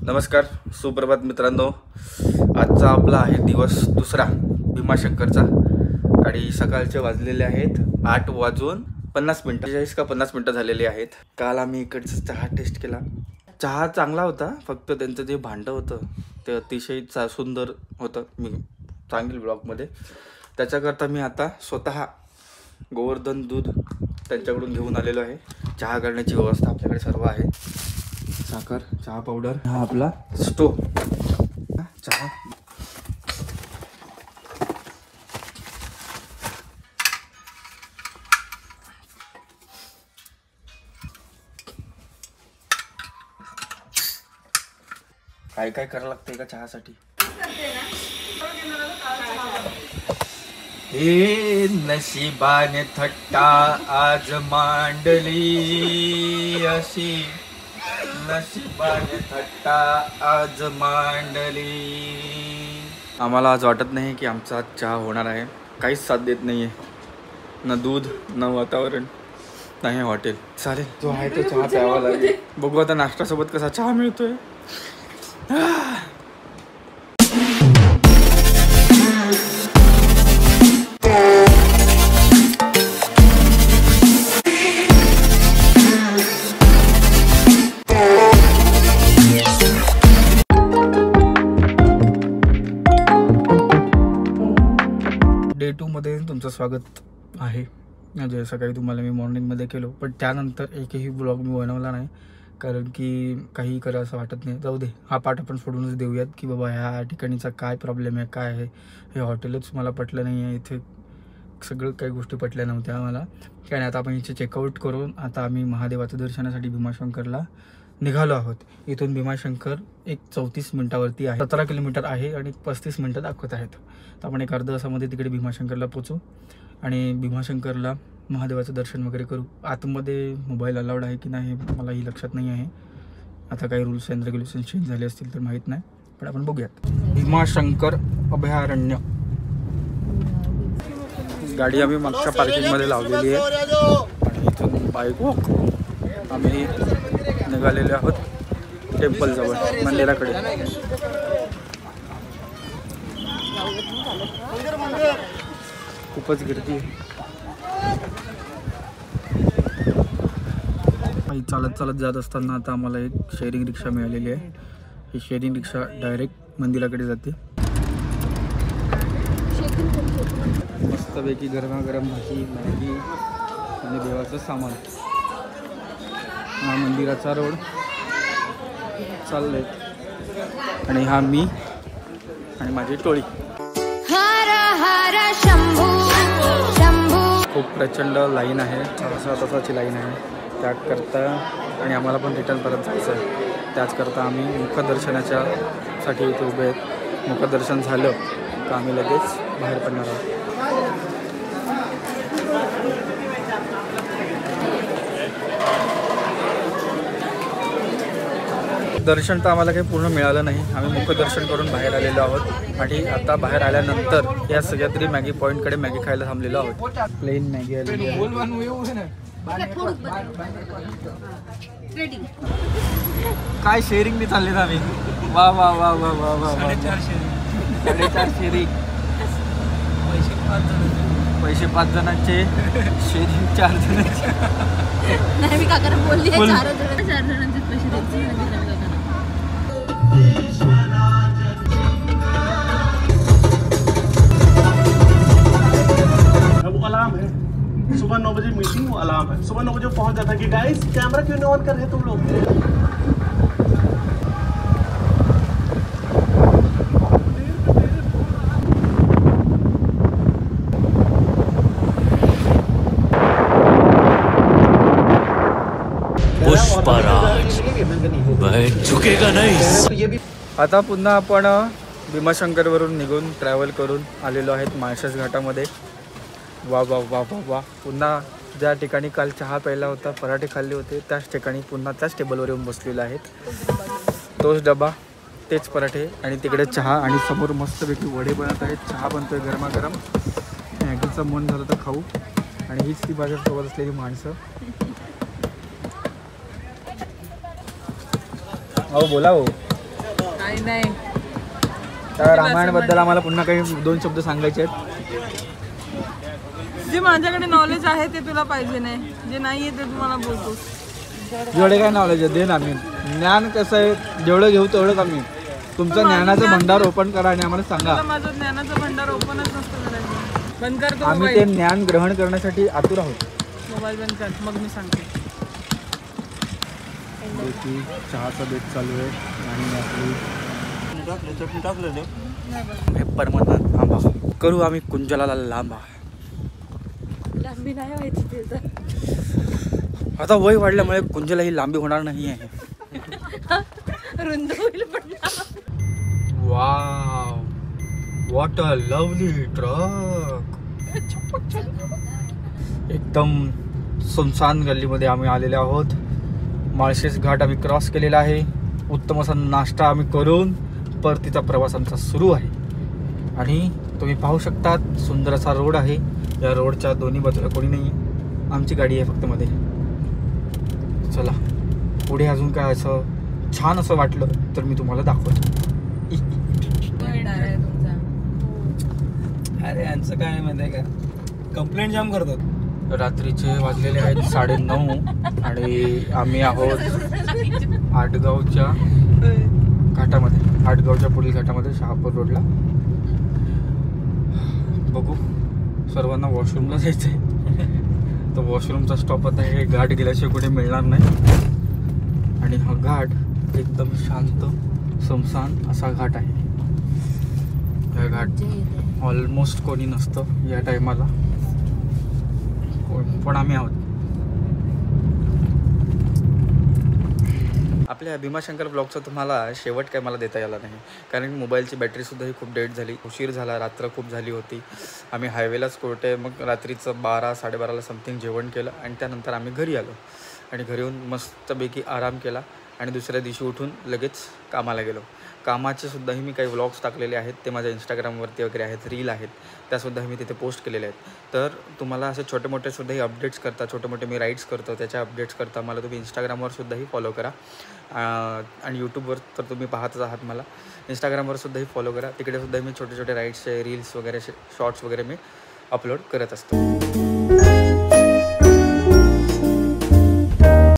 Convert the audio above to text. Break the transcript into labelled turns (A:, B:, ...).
A: नमस्कार, सुप्रभात मित्रांनो. आजचा आपला आहे दिवस दुसरा भीमाशंकरचा आणि सकाळचे वाजलेले आहेत 8:50 का 50 मिनिटं झालेली आहेत. काल आम्ही इकडचा चहा टेस्ट केला. चहा चांगला होता, फक्त त्यांचं जे भांडं होतं ते अतिशय सुंदर होतं. मी सांगेल ब्लॉगमध्ये. त्याच्याकरता मी आता स्वतः गोवर्धन दूध त्यांच्याकडून घेऊन आलेलो आहे. चहा करण्याची व्यवस्था आपल्याकडे सर्व आहे. साखर, चहा पावडर, हा आपला स्टोव, चहा. काय काय करायला लागतंय का चहासाठी? हे नशिबाने थट्टा आज मांडली, अशी नशिबाने थट्टा आज मांडली. आम्हाला आज वाटत नाही की आमचा आज चहा होणार आहे. काहीच साथ देत नाहीये, न दूध, न वातावरण, नाही हॉटेल. चालेल, जो आहे तो चहा प्यावा लागेल. बघू आता नाश्त्यासोबत कसा चहा मिळतोय. डे 2 मध्ये तुमचं स्वागत आहे. म्हणजे सकाळी तुम्हाला मी मॉर्निंगमध्ये केलो, पण त्यानंतर एकही ब्लॉग मी बनवला नाही, कारण की काही करा असं वाटत नाही. जाऊ दे, हा पाठ आपण सोडूनच देऊयात की बाबा ह्या ठिकाणीचा काय प्रॉब्लेम आहे, काय आहे. हे हॉटेलच मला पटलं नाही आहे, इथे सगळं काही गोष्टी पटल्या नव्हत्या आम्हाला. आणि आता आपण इथे चेकआउट करून आता आम्ही महादेवाच्या दर्शनासाठी भीमाशंकरला निघालो आहोत. इथून भीमाशंकर एक 34 मिनिटावरती आहे. 17 किलोमीटर आहे आणि 35 मिनिटं दाखवत आहेत. तर आपण एक अर्धा तासामध्ये तिकडे भीमाशंकरला पोचू आणि भीमाशंकरला महादेवाचं दर्शन वगैरे करू. आतमध्ये मोबाईल अलाउड आहे की नाही मलाही लक्षात नाही आहे. आता काही रूल्स अँड रेग्युलेशन चेंज झाले असतील तर माहीत नाही, पण आपण बघूयात. भीमाशंकर अभयारण्य. गाडी आम्ही मागच्या पार्किंगमध्ये लावलेली आहे आणि इथून बाईक वॉक आम्ही निघालेले आहोत टेम्पलजवळ, मंदिराकडे. खूपच गर्दी आहे. चालत चालत जात असताना आता आम्हाला एक शेअरिंग रिक्षा मिळालेली आहे. ही शेअरिंग रिक्षा डायरेक्ट मंदिराकडे जाते. मस्तपैकी गरमागरम भाजी, मॅगी आणि देवाचं सामान. हा मंदिराचा रोड चाललंय आणि हा मी आणि माझी टोळी. खूप प्रचंड लाईन आहे, 6 तासाची लाईन आहे त्याकरता. आणि आम्हाला पण रिटर्न परत जायचं आहे. त्याचकरता आम्ही मुखदर्शनाच्या साठी इथे उभे आहेत. मुखदर्शन झालं का आम्ही लगेच बाहेर पडणार आहोत. दर्शन तर आम्हाला काही पूर्ण मिळालं नाही. आम्ही मुखदर्शन करून बाहेर आलेलो आहोत आणि आता बाहेर आल्यानंतर या सह्याद्री मॅगी पॉईंटकडे मॅगी खायला थांबलेलो आहोत. प्लेन मॅगी आलेली आहे. काय शेअरिंगने चालले आम्ही. वा वा वा वा वा वा. 4.5 शेअरिंग. पैसे 5 जणांचे, शेअरिंग 4 जणांचे.
B: नाही, मी काकांना बोलली 4 जणांचे पैसे द्यायचे.
C: अलार्म है सुबह 9 बजे मीटिंग, वो अलार्म है सुबह 9 बजे पहुंच जाता कि गाइस कैमरा क्यों नहीं ऑन कर रहे तुम लोग.
D: पुष्पराज मैं झुकेगा नहीं.
A: आता पुन्हा आपण भीमाशंकरवरून निघून ट्रॅव्हल करून आलेलो आहेत माळशेज घाटामध्ये. वा वा वा वा वा. पुन्हा ज्या ठिकाणी काल चहा प्यायला होता, पराठे खाल्ले होते, त्याच ठिकाणी पुन्हा त्याच टेबलवर येऊन बसलेले आहेत. तोच डबा, तेच पराठे आणि तिकडे चहा आणि समोर मस्तपैकी वडे बनत आहेत. चहा बनतोय गरमागरम. मॅगीचं मन झालं तर खाऊ. आणि हीच ती माझ्यासोबत असलेली माणसं. हो बोला हो.
E: काही नाही.
A: तर रामायणाबद्दल आम्हाला पुन्हा काही 2 शब्द सांगायचे आहेत.
E: जे माझ्याकडे नॉलेज आहे ते तुला पाहिजे नाही, जे नाही आहे ते तुम्हाला बोलतोस.
A: जेवढे काय नॉलेज आहे दे ना. आम्ही ज्ञान कसं आहे, जेवढं घेऊ तेवढंच आम्ही. तुमचं ज्ञानाचं भंडार ओपन करा आणि आम्हाला सांगा.
E: तुला माझं ज्ञानाचं भंडार ओपनच नसतं करायचं. बंद कर तो
A: आम्ही ते
E: मोबाईल.
A: ज्ञान ग्रहण करण्यासाठी आतुर आहोत.
E: मोबाईल बंद कर, मग मी सांगते.
A: चहाचा बेत चालू आहे आणि आपली परमनाथ आंबा करू आम्ही कुंजला लांबा.
B: लांबी नाही व्हायची ते तर.
A: आता वय वाढल्यामुळे कुंजला ही लांबी होणार नाही आहे.
B: रुंद होईल पण.
A: Wow, what a lovely truck. एकदम सुनसान गल्लीमध्ये आम्ही आलेले आहोत. माळशेज घाट आम्ही क्रॉस केलेला आहे. उत्तम असा नाश्ता आम्ही करून परतीचा प्रवास आमचा सुरू आहे. आणि तुम्ही पाहू शकता सुंदर असा रोड आहे. या रोडच्या दोन्ही बाजूला कोणी नाही, आमची गाडी आहे फक्त मध्ये. चला पुढे अजून काय असं छान असं वाटलं तर मी तुम्हाला दाखवतो.
F: अरे यांचं काय माहिती आहे का, कंप्लेंट जाम करतात.
A: रात्रीचे वाजलेले आहेत 9:30 आणि आम्ही आहोत आटगावच्या घाटामध्ये, आटगावच्या पुढील घाटामध्ये, शहापूर रोडला. बघू, सर्वांना वॉशरूमला जायचं आहे. तर वॉशरूमचा स्टॉप आता हे घाट गेल्याशिवाय कुठे मिळणार नाही. आणि हा घाट एकदम शांत सुमसान असा घाट आहे. या घाट ऑलमोस्ट कोणी नसतं या टायमाला, पण आम्ही आहोत. आपल्या भीमाशंकर ब्लॉगचा तुम्हाला शेवट काय मला देता आला नाही, कारण मोबाईलची बॅटरीसुद्धा ही खूप डेड झाली. उशीर झाला, रात्र खूप झाली होती. आम्ही हायवेलाच कोर्टे, मग रात्रीचं 12-12:30ला समथिंग जेवण केलं आणि त्यानंतर आम्ही घरी आलो. आणि घरी येऊन मस्तपैकी आराम केला आणि दुसऱ्या दिवशी उठून लगेच कामाला गेलो. कामाचे सुद्धाही मी काही व्लॉग्स टाकलेले आहेत, ते माझ्या इंस्टाग्रामवरती वगैरे आहेत, रील आहेत, त्यासुद्धा मी तिथे पोस्ट केलेले आहेत. तर तुम्हाला असे छोटे मोठेसुद्धाही अपडेट्स करता, छोटे मोठे मी राईड्स करतो त्याच्या अपडेट्स करता मला तुम्ही इंस्टाग्रामवरसुद्धाही फॉलो करा. आणि यूट्यूबवर तर तुम्ही पाहतच आहात मला. इंस्टाग्रामवरसुद्धाही फॉलो करा, तिकडेसुद्धा मी छोटे छोटे राईड्सचे रील्स वगैरे शॉर्ट्स वगैरे मी अपलोड करत असतो.